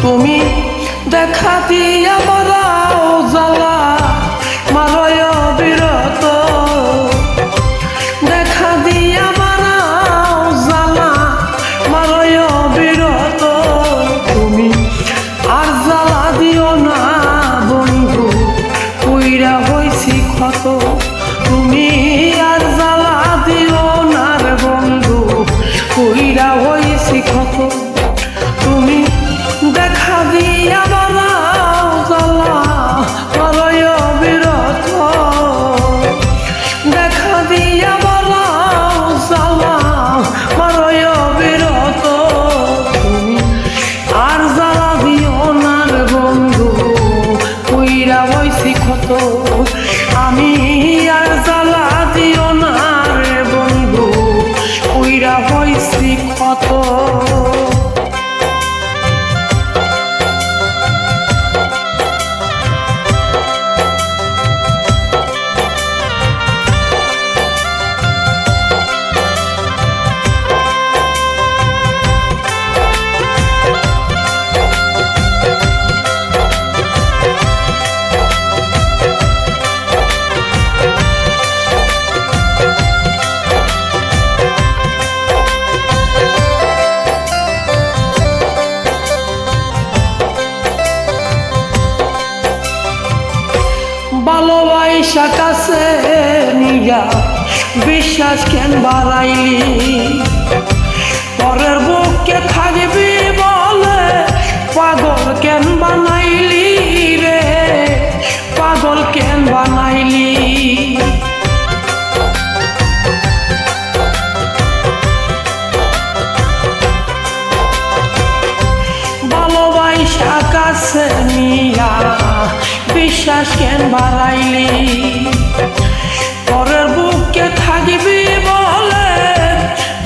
তুমি দেখা দিয়া মারাও জ্বালা মারয় বিরত, দেখা দিয়া মারাও জ্বালা মারয় বিরত। তুমি আর জ্বালা দিও না বন্ধু, কইরা হইছি ক্ষত। তুমি আর জ্বালা দিও না রে বন্ধু, কইরা হইছি ক্ষত। তুমি দেখা দিয়া মারাও জ্বালা মারয় বিরত, দেখা দিয়া মারাও জ্বালা মারয় বিরত। তুমি আর জ্বালা দিও না রে বন্ধু, কইরা হইছি ক্ষত। আমি আর জ্বালা দিও না রে বন্ধু, কইরা হইছি ক্ষত। ভালোবাসা কাছে নিয়া বিশ্বাস কেন বাড়াইলি, পরের বুকে থাকবি বলে পাগল কেন বানাইলি রে, পাগল কেন বানাইলি। ভালোবাসা কাছে নিয়া বিশ্বাস কেন বাড়াইলি, পরের বুকে থাকবি বলে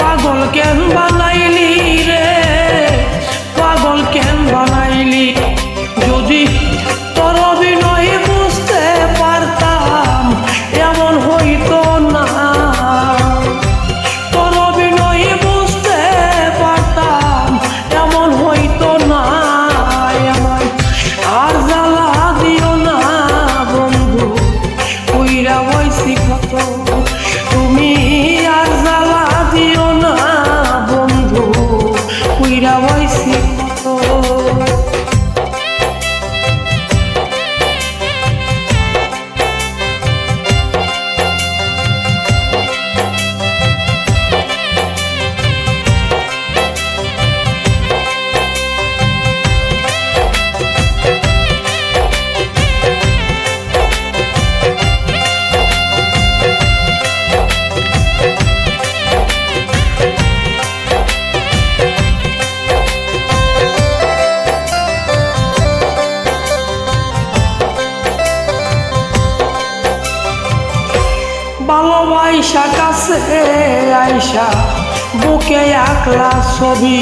পাগল কেন বানাইলি রে, পাগল কেন বানাইলি। যদি তোর অভিনয় বুঝতে পারতাম এমন হইতো না, তোর অভিনয় বুঝতে পারতাম এমন হইতো না। আমার আর জ্বালা দিও না বন্ধু, কইরা হইছি ক্ষত। তুমি আর জ্বালা দিও না বন্ধু, কইরা হইছি ক্ষত। ভালোবাসা কাছে আইসা বুকে একলা ছবি,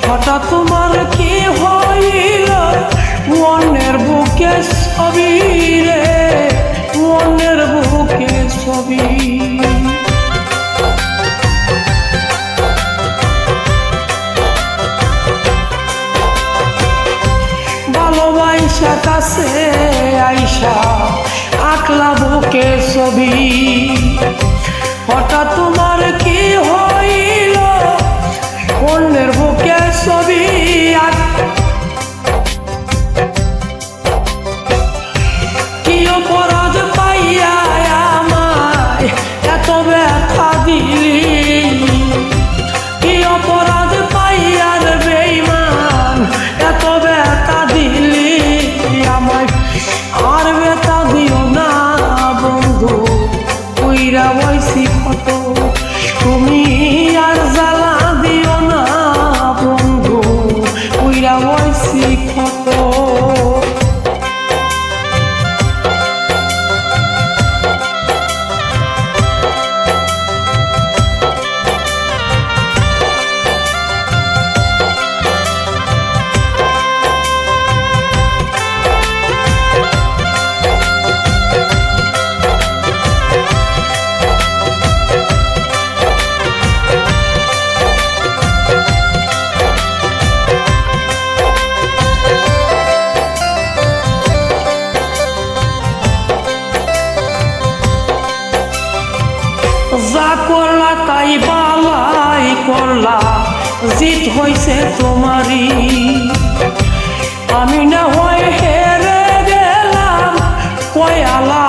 হঠাৎ তোমার কি হইল মনের বুকে ছবি রে, মনের বুকে ছবি। ভালোবাসা কাছে আইসা আকলা বুকে ছবি, হঠাৎ তোমার কি হইল মনের বুকে ছবি। কি অপরাধ পাইয়া আমায় এত করলা জিত হইছে তোমারই। আমি না হয় হেরে গেলাম কয়ালা